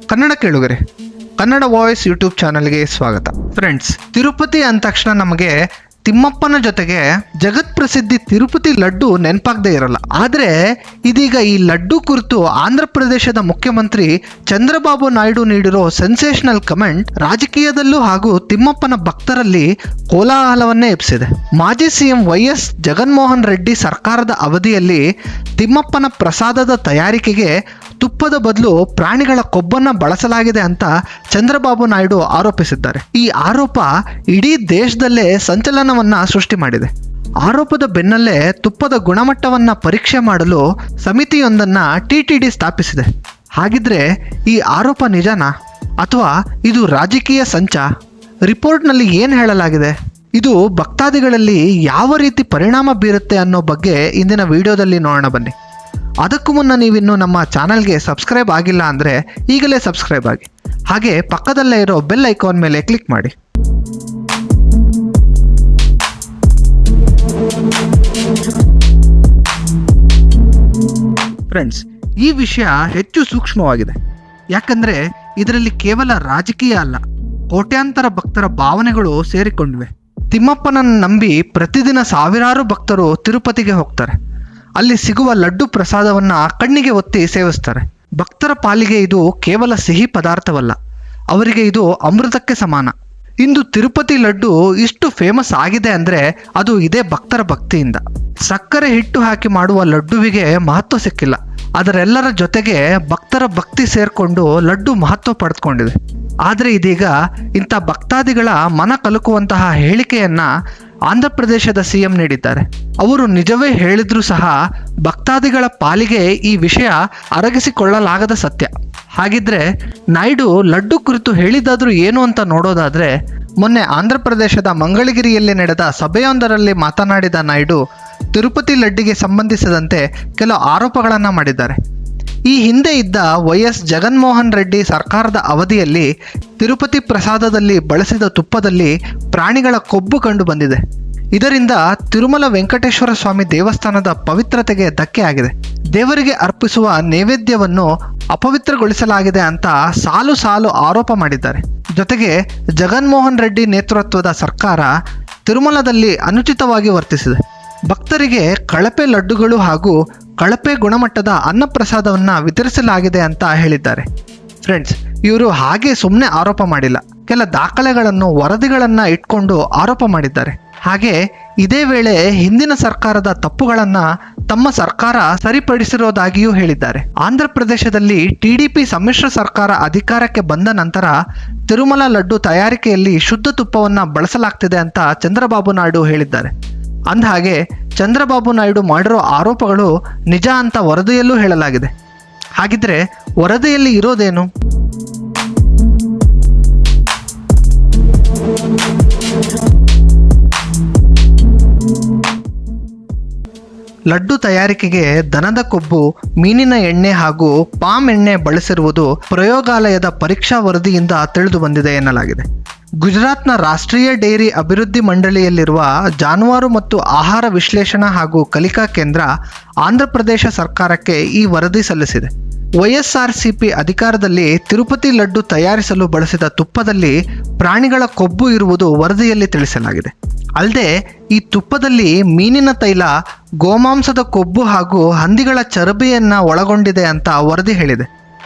ಕನ್ನಡ ಕೇಳುಗರೆ, Kannada voice YouTube ಚಾನಲ್ಗೆ ಸ್ವಾಗತ. ಫ್ರೆಂಡ್ಸ್, ತಿರುಪತಿ ಅಂದ ತಕ್ಷಣ ನಮಗೆ ತಿಮ್ಮಪ್ಪನ ಜೊತೆಗೆ ಜಗತ್ ಪ್ರಸಿದ್ಧಿ ತಿರುಪತಿ ಲಡ್ಡು ನೆನಪಾಗದೇ ಇರಲ್ಲ. ಆದರೆ ಇದೀಗ ಈ ಲಡ್ಡು ಕುರಿತು ಆಂಧ್ರ ಪ್ರದೇಶದ ಮುಖ್ಯಮಂತ್ರಿ ಚಂದ್ರಬಾಬು ನಾಯ್ಡು ನೀಡಿರೋ ಸೆನ್ಸೇಷನಲ್ ಕಮೆಂಟ್ ರಾಜಕೀಯದಲ್ಲೂ ಹಾಗೂ ತಿಮ್ಮಪ್ಪನ ಭಕ್ತರಲ್ಲಿ ಕೋಲಾಹಲವನ್ನೇ ಎಬ್ಬಿಸಿದೆ. ಮಾಜಿ ಸಿಎಂ ವೈಎಸ್ ಜಗನ್ಮೋಹನ್ ರೆಡ್ಡಿ ಸರ್ಕಾರದ ಅವಧಿಯಲ್ಲಿ ತಿಮ್ಮಪ್ಪನ ಪ್ರಸಾದದ ತಯಾರಿಕೆಗೆ ತುಪ್ಪದ ಬದಲು ಪ್ರಾಣಿಗಳ ಕೊಬ್ಬನ್ನು ಬಳಸಲಾಗಿದೆ ಅಂತ ಚಂದ್ರಬಾಬು ನಾಯ್ಡು ಆರೋಪಿಸಿದ್ದಾರೆ. ಈ ಆರೋಪ ಇಡೀ ದೇಶದಲ್ಲೇ ಸಂಚಲನವನ್ನ ಸೃಷ್ಟಿ ಮಾಡಿದೆ. ಆರೋಪದ ಬೆನ್ನಲ್ಲೇ ತುಪ್ಪದ ಗುಣಮಟ್ಟವನ್ನ ಪರೀಕ್ಷೆ ಮಾಡಲು ಸಮಿತಿಯೊಂದನ್ನ ಟಿಟಿಡಿ ಸ್ಥಾಪಿಸಿದೆ. ಹಾಗಿದ್ರೆ ಈ ಆರೋಪ ನಿಜನಾ ಅಥವಾ ಇದು ರಾಜಕೀಯ ಸಂಚ? ರಿಪೋರ್ಟ್ನಲ್ಲಿ ಏನು ಹೇಳಲಾಗಿದೆ? ಇದು ಭಕ್ತಾದಿಗಳಲ್ಲಿ ಯಾವ ರೀತಿ ಪರಿಣಾಮ ಬೀರುತ್ತೆ ಅನ್ನೋ ಬಗ್ಗೆ ಇಂದಿನ ವಿಡಿಯೋದಲ್ಲಿ ನೋಡೋಣ ಬನ್ನಿ. ಅದಕ್ಕೂ ಮುನ್ನ ನೀವಿನ್ನೂ ನಮ್ಮ ಚಾನಲ್ಗೆ ಸಬ್ಸ್ಕ್ರೈಬ್ ಆಗಿಲ್ಲ ಅಂದರೆ ಈಗಲೇ ಸಬ್ಸ್ಕ್ರೈಬ್ ಆಗಿ, ಹಾಗೆ ಪಕ್ಕದಲ್ಲೇ ಇರೋ ಬೆಲ್ ಐಕಾನ್ ಮೇಲೆ ಕ್ಲಿಕ್ ಮಾಡಿ. ಫ್ರೆಂಡ್ಸ್, ಈ ವಿಷಯ ಹೆಚ್ಚು ಸೂಕ್ಷ್ಮವಾಗಿದೆ. ಯಾಕಂದರೆ ಇದರಲ್ಲಿ ಕೇವಲ ರಾಜಕೀಯ ಅಲ್ಲ, ಕೋಟ್ಯಾಂತರ ಭಕ್ತರ ಭಾವನೆಗಳು ಸೇರಿಕೊಂಡಿವೆ. ತಿಮ್ಮಪ್ಪನನ್ನು ನಂಬಿ ಪ್ರತಿದಿನ ಸಾವಿರಾರು ಭಕ್ತರು ತಿರುಪತಿಗೆ ಹೋಗ್ತಾರೆ. ಅಲ್ಲಿ ಸಿಗುವ ಲಡ್ಡು ಪ್ರಸಾದವನ್ನು ಕಣ್ಣಿಗೆ ಒತ್ತಿ ಸೇವಿಸ್ತಾರೆ. ಭಕ್ತರ ಪಾಲಿಗೆ ಇದು ಕೇವಲ ಸಿಹಿ ಪದಾರ್ಥವಲ್ಲ, ಅವರಿಗೆ ಇದು ಅಮೃತಕ್ಕೆ ಸಮಾನ. ಇಂದು ತಿರುಪತಿ ಲಡ್ಡು ಇಷ್ಟು ಫೇಮಸ್ ಆಗಿದೆ ಅಂದರೆ ಅದು ಇದೇ ಭಕ್ತರ ಭಕ್ತಿಯಿಂದ. ಸಕ್ಕರೆ ಹಿಟ್ಟು ಹಾಕಿ ಮಾಡುವ ಲಡ್ಡುವಿಗೆ ಮಹತ್ವ ಸಿಕ್ಕಿಲ್ಲ, ಅದರೆಲ್ಲರ ಜೊತೆಗೆ ಭಕ್ತರ ಭಕ್ತಿ ಸೇರಿಕೊಂಡು ಲಡ್ಡು ಮಹತ್ವ ಪಡೆದುಕೊಂಡಿದೆ. ಆದರೆ ಇದೀಗ ಇಂಥ ಭಕ್ತಾದಿಗಳ ಮನ ಕಲುಕುವಂತಹ ಹೇಳಿಕೆಯನ್ನ ಆಂಧ್ರ ಪ್ರದೇಶದ ಸಿಎಂ ನೀಡಿದ್ದಾರೆ. ಅವರು ನಿಜವೇ ಹೇಳಿದ್ರೂ ಸಹ ಭಕ್ತಾದಿಗಳ ಪಾಲಿಗೆ ಈ ವಿಷಯ ಅರಗಿಸಿಕೊಳ್ಳಲಾಗದ ಸತ್ಯ. ಹಾಗಿದ್ರೆ ನಾಯ್ಡು ಲಡ್ಡು ಕುರಿತು ಹೇಳಿದಾದ್ರೂ ಏನು ಅಂತ ನೋಡೋದಾದ್ರೆ, ಮೊನ್ನೆ ಆಂಧ್ರ ಪ್ರದೇಶದ ಮಂಗಳಗಿರಿಯಲ್ಲಿ ನಡೆದ ಸಭೆಯೊಂದರಲ್ಲಿ ಮಾತನಾಡಿದ ನಾಯ್ಡು ತಿರುಪತಿ ಲಡ್ಡಿಗೆ ಸಂಬಂಧಿಸಿದಂತೆ ಕೆಲವು ಆರೋಪಗಳನ್ನು ಮಾಡಿದ್ದಾರೆ. ಈ ಹಿಂದೆ ಇದ್ದ ವೈಎಸ್ ಜಗನ್ಮೋಹನ್ ರೆಡ್ಡಿ ಸರ್ಕಾರದ ಅವಧಿಯಲ್ಲಿ ತಿರುಪತಿ ಪ್ರಸಾದದಲ್ಲಿ ಬಳಸಿದ ತುಪ್ಪದಲ್ಲಿ ಪ್ರಾಣಿಗಳ ಕೊಬ್ಬು ಕಂಡು ಬಂದಿದೆ. ಇದರಿಂದ ತಿರುಮಲ ವೆಂಕಟೇಶ್ವರ ಸ್ವಾಮಿ ದೇವಸ್ಥಾನದ ಪವಿತ್ರತೆಗೆ ಧಕ್ಕೆ ಆಗಿದೆ. ದೇವರಿಗೆ ಅರ್ಪಿಸುವ ನೈವೇದ್ಯವನ್ನು ಅಪವಿತ್ರಗೊಳಿಸಲಾಗಿದೆ ಅಂತ ಸಾಲು ಸಾಲು ಆರೋಪ ಮಾಡಿದ್ದಾರೆ. ಜೊತೆಗೆ ಜಗನ್ಮೋಹನ್ ರೆಡ್ಡಿ ನೇತೃತ್ವದ ಸರ್ಕಾರ ತಿರುಮಲದಲ್ಲಿ ಅನುಚಿತವಾಗಿ ವರ್ತಿಸಿದೆ. ಭಕ್ತರಿಗೆ ಕಳಪೆ ಲಡ್ಡುಗಳು ಹಾಗೂ ಕಳಪೆ ಗುಣಮಟ್ಟದ ಅನ್ನಪ್ರಸಾದವನ್ನು ವಿತರಿಸಲಾಗಿದೆ ಅಂತ ಹೇಳಿದ್ದಾರೆ. ಫ್ರೆಂಡ್ಸ್, ಇವರು ಹಾಗೆ ಸುಮ್ಮನೆ ಆರೋಪ ಮಾಡಿಲ್ಲ, ಕೆಲ ದಾಖಲೆಗಳನ್ನು ವರದಿಗಳನ್ನು ಇಟ್ಕೊಂಡು ಆರೋಪ ಮಾಡಿದ್ದಾರೆ. ಹಾಗೆ ಇದೇ ವೇಳೆ ಹಿಂದಿನ ಸರ್ಕಾರದ ತಪ್ಪುಗಳನ್ನು ತಮ್ಮ ಸರ್ಕಾರ ಸರಿಪಡಿಸಿರೋದಾಗಿಯೂ ಹೇಳಿದ್ದಾರೆ. ಆಂಧ್ರ ಪ್ರದೇಶದಲ್ಲಿ ಟಿಡಿಪಿ ಸಮ್ಮಿಶ್ರ ಸರ್ಕಾರ ಅಧಿಕಾರಕ್ಕೆ ಬಂದ ನಂತರ ತಿರುಮಲ ಲಡ್ಡು ತಯಾರಿಕೆಯಲ್ಲಿ ಶುದ್ಧ ತುಪ್ಪವನ್ನು ಬಳಸಲಾಗ್ತಿದೆ ಅಂತ ಚಂದ್ರಬಾಬು ನಾಯ್ಡು ಹೇಳಿದ್ದಾರೆ. ಅಂದಹಾಗೆ ಚಂದ್ರಬಾಬು ನಾಯ್ಡು ಮಾಡಿರೋ ಆರೋಪಗಳು ನಿಜ ಅಂತ ವರದಿಯಲ್ಲೂ ಹೇಳಲಾಗಿದೆ. ಹಾಗಿದ್ರೆ ವರದಿಯಲ್ಲಿ ಇರೋದೇನು? ಲಡ್ಡು ತಯಾರಿಕೆಗೆ ದನದ ಕೊಬ್ಬು, ಮೀನಿನ ಎಣ್ಣೆ ಹಾಗೂ ಪಾಮ್ ಎಣ್ಣೆ ಬಳಸಿರುವುದು ಪ್ರಯೋಗಾಲಯದ ಪರೀಕ್ಷಾ ವರದಿಯಿಂದ ತಿಳಿದು ಬಂದಿದೆ ಎನ್ನಲಾಗಿದೆ. ಗುಜರಾತ್ನ ರಾಷ್ಟ್ರೀಯ ಡೈರಿ ಅಭಿವೃದ್ಧಿ ಮಂಡಳಿಯಲ್ಲಿರುವ ಜಾನುವಾರು ಮತ್ತು ಆಹಾರ ವಿಶ್ಲೇಷಣಾ ಹಾಗೂ ಕಲಿಕಾ ಕೇಂದ್ರ ಆಂಧ್ರ ಪ್ರದೇಶ ಸರ್ಕಾರಕ್ಕೆ ಈ ವರದಿ ಸಲ್ಲಿಸಿದೆ. ವೈಎಸ್ಆರ್ಸಿಪಿ ಅಧಿಕಾರದಲ್ಲಿ ತಿರುಪತಿ ಲಡ್ಡು ತಯಾರಿಸಲು ಬಳಸಿದ ತುಪ್ಪದಲ್ಲಿ ಪ್ರಾಣಿಗಳ ಕೊಬ್ಬು ಇರುವುದು ವರದಿಯಲ್ಲಿ ತಿಳಿಸಲಾಗಿದೆ. ಅಲ್ಲದೆ ಈ ತುಪ್ಪದಲ್ಲಿ ಮೀನಿನ ತೈಲ, ಗೋಮಾಂಸದ ಕೊಬ್ಬು ಹಾಗೂ ಹಂದಿಗಳ ಚರಬಿಯನ್ನು ಒಳಗೊಂಡಿದೆ ಅಂತ ವರದಿ ಹೇಳಿದೆ.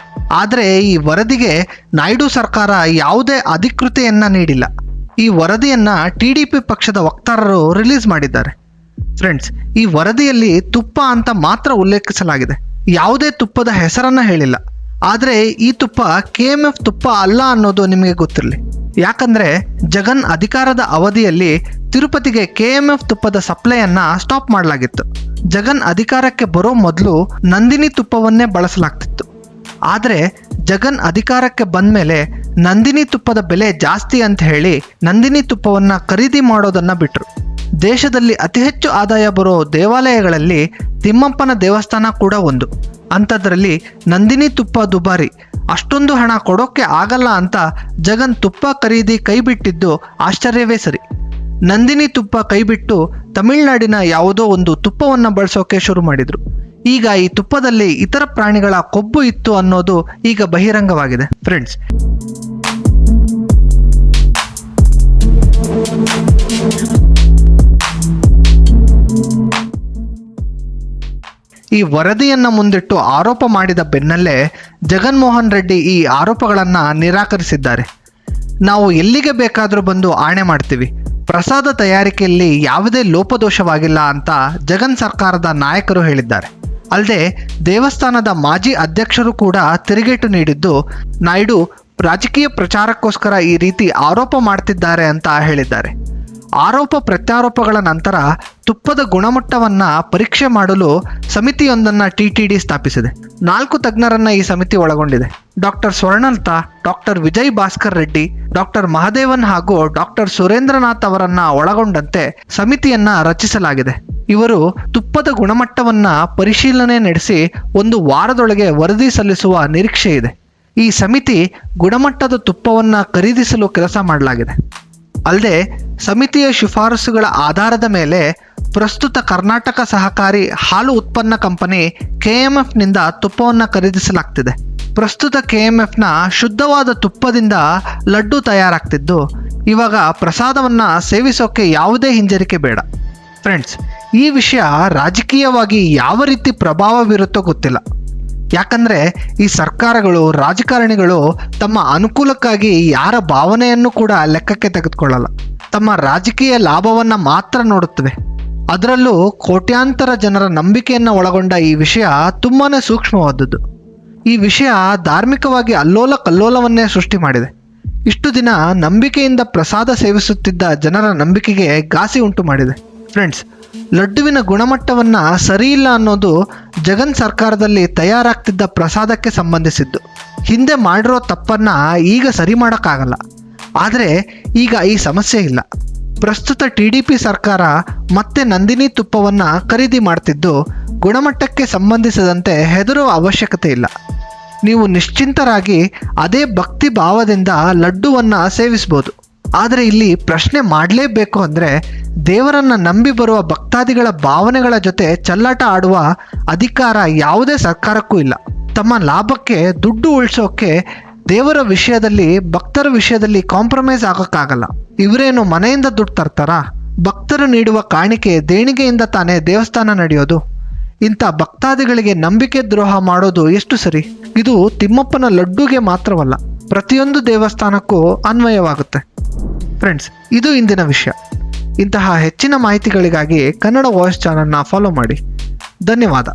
ಆದರೆ ಈ ವರದಿಗೆ ನಾಯ್ಡು ಸರ್ಕಾರ ಯಾವುದೇ ಅಧಿಕೃತೆಯನ್ನ ನೀಡಿಲ್ಲ. ಈ ವರದಿಯನ್ನ ಟಿಡಿಪಿ ಪಕ್ಷದ ವಕ್ತಾರರು ರಿಲೀಸ್ ಮಾಡಿದ್ದಾರೆ. ಫ್ರೆಂಡ್ಸ್, ಈ ವರದಿಯಲ್ಲಿ ತುಪ್ಪ ಅಂತ ಮಾತ್ರ ಉಲ್ಲೇಖಿಸಲಾಗಿದೆ, ಯಾವುದೇ ತುಪ್ಪದ ಹೆಸರನ್ನ ಹೇಳಿಲ್ಲ. ಆದರೆ ಈ ತುಪ್ಪ KMF ತುಪ್ಪ ಅಲ್ಲ ಅನ್ನೋದು ನಿಮಗೆ ಗೊತ್ತಿರಲಿ. ಯಾಕಂದ್ರೆ ಜಗನ್ ಅಧಿಕಾರದ ಅವಧಿಯಲ್ಲಿ ತಿರುಪತಿಗೆ KMF ತುಪ್ಪದ ಸಪ್ಲೈಯನ್ನ ಸ್ಟಾಪ್ ಮಾಡಲಾಗಿತ್ತು. ಜಗನ್ ಅಧಿಕಾರಕ್ಕೆ ಬರೋ ಮೊದಲು ನಂದಿನಿ ತುಪ್ಪವನ್ನೇ ಬಳಸಲಾಗ್ತಿತ್ತು. ಆದರೆ ಜಗನ್ ಅಧಿಕಾರಕ್ಕೆ ಬಂದ ಮೇಲೆ ನಂದಿನಿ ತುಪ್ಪದ ಬೆಲೆ ಜಾಸ್ತಿ ಅಂತ ಹೇಳಿ ನಂದಿನಿ ತುಪ್ಪವನ್ನು ಖರೀದಿ ಮಾಡೋದನ್ನು ಬಿಟ್ಟರು. ದೇಶದಲ್ಲಿ ಅತಿ ಹೆಚ್ಚು ಆದಾಯ ಬರೋ ದೇವಾಲಯಗಳಲ್ಲಿ ತಿಮ್ಮಪ್ಪನ ದೇವಸ್ಥಾನ ಕೂಡ ಒಂದು. ಅಂಥದ್ರಲ್ಲಿ ನಂದಿನಿ ತುಪ್ಪ ದುಬಾರಿ, ಅಷ್ಟೊಂದು ಹಣ ಕೊಡೋಕ್ಕೆ ಆಗಲ್ಲ ಅಂತ ಜಗನ್ ತುಪ್ಪ ಖರೀದಿ ಕೈಬಿಟ್ಟಿದ್ದು ಆಶ್ಚರ್ಯವೇ ಸರಿ. ನಂದಿನಿ ತುಪ್ಪ ಕೈಬಿಟ್ಟು ತಮಿಳುನಾಡಿನ ಯಾವುದೋ ಒಂದು ತುಪ್ಪವನ್ನು ಬಳಸೋಕೆ ಶುರು ಮಾಡಿದರು. ಈಗ ಈ ತುಪ್ಪದಲ್ಲಿ ಇತರ ಪ್ರಾಣಿಗಳ ಕೊಬ್ಬು ಇತ್ತು ಅನ್ನೋದು ಈಗ ಬಹಿರಂಗವಾಗಿದೆ ಫ್ರೆಂಡ್ಸ್. ಈ ವರದಿಯನ್ನ ಮುಂದಿಟ್ಟು ಆರೋಪ ಮಾಡಿದ ಬೆನ್ನಲ್ಲೇ ಜಗನ್ಮೋಹನ್ ರೆಡ್ಡಿ ಈ ಆರೋಪಗಳನ್ನು ನಿರಾಕರಿಸಿದ್ದಾರೆ. ನಾವು ಎಲ್ಲಿಗೆ ಬೇಕಾದರೂ ಬಂದು ಆಣೆ ಮಾಡ್ತೀವಿ, ಪ್ರಸಾದ ತಯಾರಿಕೆಯಲ್ಲಿ ಯಾವುದೇ ಲೋಪದೋಷವಾಗಿಲ್ಲ ಅಂತ ಜಗನ್ ಸರ್ಕಾರದ ನಾಯಕರು ಹೇಳಿದ್ದಾರೆ. ಅಲ್ಲದೆ ದೇವಸ್ಥಾನದ ಮಾಜಿ ಅಧ್ಯಕ್ಷರು ಕೂಡ ತಿರುಗೇಟು ನೀಡಿದ್ದು, ನಾಯ್ಡು ರಾಜಕೀಯ ಪ್ರಚಾರಕ್ಕೋಸ್ಕರ ಈ ರೀತಿ ಆರೋಪ ಮಾಡ್ತಿದ್ದಾರೆ ಅಂತ ಹೇಳಿದ್ದಾರೆ. ಆರೋಪ ಪ್ರತ್ಯಾರೋಪಗಳ ನಂತರ ತುಪ್ಪದ ಗುಣಮಟ್ಟವನ್ನ ಪರೀಕ್ಷೆ ಮಾಡಲು ಸಮಿತಿಯೊಂದನ್ನು TTD ಸ್ಥಾಪಿಸಿದೆ. 4 ತಜ್ಞರನ್ನ ಈ ಸಮಿತಿ ಒಳಗೊಂಡಿದೆ. Doctor Swarnalatha, doctor Vijay Bhaskar Reddy, doctor Mahadevan ಹಾಗೂ ಡಾಕ್ಟರ್ ಸುರೇಂದ್ರನಾಥ್ ಅವರನ್ನ ಒಳಗೊಂಡಂತೆ ಸಮಿತಿಯನ್ನ ರಚಿಸಲಾಗಿದೆ. ಇವರು ತುಪ್ಪದ ಗುಣಮಟ್ಟವನ್ನ ಪರಿಶೀಲನೆ ನಡೆಸಿ 1 ವಾರದೊಳಗೆ ವರದಿ ಸಲ್ಲಿಸುವ ನಿರೀಕ್ಷೆ ಇದೆ. ಈ ಸಮಿತಿ ಗುಣಮಟ್ಟದ ತುಪ್ಪವನ್ನ ಖರೀದಿಸಲು ಕೆಲಸ ಮಾಡಲಾಗಿದೆ. ಅಲ್ಲದೆ ಸಮಿತಿಯ ಶಿಫಾರಸುಗಳ ಆಧಾರದ ಮೇಲೆ ಪ್ರಸ್ತುತ ಕರ್ನಾಟಕ ಸಹಕಾರಿ ಹಾಲು ಉತ್ಪನ್ನ ಕಂಪನಿ KMFನಿಂದ ತುಪ್ಪವನ್ನು ಖರೀದಿಸಲಾಗ್ತಿದೆ. ಪ್ರಸ್ತುತ KMFನ ಶುದ್ಧವಾದ ತುಪ್ಪದಿಂದ ಲಡ್ಡು ತಯಾರಾಗ್ತಿದ್ದು, ಇವಾಗ ಪ್ರಸಾದವನ್ನು ಸೇವಿಸೋಕೆ ಯಾವುದೇ ಹಿಂಜರಿಕೆ ಬೇಡ. ಫ್ರೆಂಡ್ಸ್, ಈ ವಿಷಯ ರಾಜಕೀಯವಾಗಿ ಯಾವ ರೀತಿ ಪ್ರಭಾವ ಬೀರುತ್ತೋ ಗೊತ್ತಿಲ್ಲ. ಯಾಕಂದರೆ ಈ ಸರ್ಕಾರಗಳು, ರಾಜಕಾರಣಿಗಳು ತಮ್ಮ ಅನುಕೂಲಕ್ಕಾಗಿ ಯಾರ ಭಾವನೆಯನ್ನು ಕೂಡ ಲೆಕ್ಕಕ್ಕೆ ತೆಗೆದುಕೊಳ್ಳಲ್ಲ. ತಮ್ಮ ರಾಜಕೀಯ ಲಾಭವನ್ನು ಮಾತ್ರ ನೋಡುತ್ತವೆ. ಅದರಲ್ಲೂ ಕೋಟ್ಯಾಂತರ ಜನರ ನಂಬಿಕೆಯನ್ನು ಒಳಗೊಂಡ ಈ ವಿಷಯ ತುಂಬಾ ಸೂಕ್ಷ್ಮವಾದದ್ದು. ಈ ವಿಷಯ ಧಾರ್ಮಿಕವಾಗಿ ಅಲ್ಲೋಲ ಕಲ್ಲೋಲವನ್ನೇ ಸೃಷ್ಟಿ ಮಾಡಿದೆ. ಇಷ್ಟು ದಿನ ನಂಬಿಕೆಯಿಂದ ಪ್ರಸಾದ ಸೇವಿಸುತ್ತಿದ್ದ ಜನರ ನಂಬಿಕೆಗೆ ಘಾಸಿ ಉಂಟು ಮಾಡಿದೆ. ಫ್ರೆಂಡ್ಸ್, ಲಡ್ಡುವಿನ ಗುಣಮಟ್ಟವನ್ನು ಸರಿಯಿಲ್ಲ ಅನ್ನೋದು ಜಗನ್ ಸರ್ಕಾರದಲ್ಲಿ ತಯಾರಾಗ್ತಿದ್ದ ಪ್ರಸಾದಕ್ಕೆ ಸಂಬಂಧಿಸಿದ್ದು. ಹಿಂದೆ ಮಾಡಿರೋ ತಪ್ಪನ್ನು ಈಗ ಸರಿ ಮಾಡೋಕ್ಕಾಗಲ್ಲ. ಆದರೆ ಈಗ ಈ ಸಮಸ್ಯೆ ಇಲ್ಲ. ಪ್ರಸ್ತುತ TDP ಸರ್ಕಾರ ಮತ್ತೆ ನಂದಿನಿ ತುಪ್ಪವನ್ನು ಖರೀದಿ ಮಾಡ್ತಿದ್ದು, ಗುಣಮಟ್ಟಕ್ಕೆ ಸಂಬಂಧಿಸಿದಂತೆ ಹೆದರುವ ಅವಶ್ಯಕತೆ ಇಲ್ಲ. ನೀವು ನಿಶ್ಚಿಂತರಾಗಿ ಅದೇ ಭಕ್ತಿ ಭಾವದಿಂದ ಲಡ್ಡುವನ್ನು ಸೇವಿಸ್ಬೋದು. ಆದರೆ ಇಲ್ಲಿ ಪ್ರಶ್ನೆ ಮಾಡಲೇಬೇಕು ಅಂದರೆ, ದೇವರನ್ನು ನಂಬಿ ಬರುವ ಭಕ್ತಾದಿಗಳ ಭಾವನೆಗಳ ಜೊತೆ ಚೆಲ್ಲಾಟ ಆಡುವ ಅಧಿಕಾರ ಯಾವುದೇ ಸರ್ಕಾರಕ್ಕೂ ಇಲ್ಲ. ತಮ್ಮ ಲಾಭಕ್ಕೆ ದುಡ್ಡು ಉಳಿಸೋಕೆ ದೇವರ ವಿಷಯದಲ್ಲಿ, ಭಕ್ತರ ವಿಷಯದಲ್ಲಿ ಕಾಂಪ್ರಮೈಸ್ ಆಗೋಕ್ಕಾಗಲ್ಲ. ಇವರೇನು ಮನೆಯಿಂದ ದುಡ್ಡು ತರ್ತಾರಾ? ಭಕ್ತರು ನೀಡುವ ಕಾಣಿಕೆ ದೇಣಿಗೆಯಿಂದ ತಾನೇ ದೇವಸ್ಥಾನ ನಡೆಯೋದು. ಇಂಥ ಭಕ್ತಾದಿಗಳಿಗೆ ನಂಬಿಕೆ ದ್ರೋಹ ಮಾಡೋದು ಎಷ್ಟು ಸರಿ? ಇದು ತಿಮ್ಮಪ್ಪನ ಲಡ್ಡುಗೆ ಮಾತ್ರವಲ್ಲ, ಪ್ರತಿಯೊಂದು ದೇವಸ್ಥಾನಕ್ಕೂ ಅನ್ವಯವಾಗುತ್ತೆ. ಫ್ರೆಂಡ್ಸ್, ಇದು ಇಂದಿನ ವಿಷಯ. ಇಂತಹ ಹೆಚ್ಚಿನ ಮಾಹಿತಿಗಳಿಗಾಗಿ ಕನ್ನಡ ವಾಯ್ಸ್ ಚಾನಲ್ನ ಫಾಲೋ ಮಾಡಿ. ಧನ್ಯವಾದ.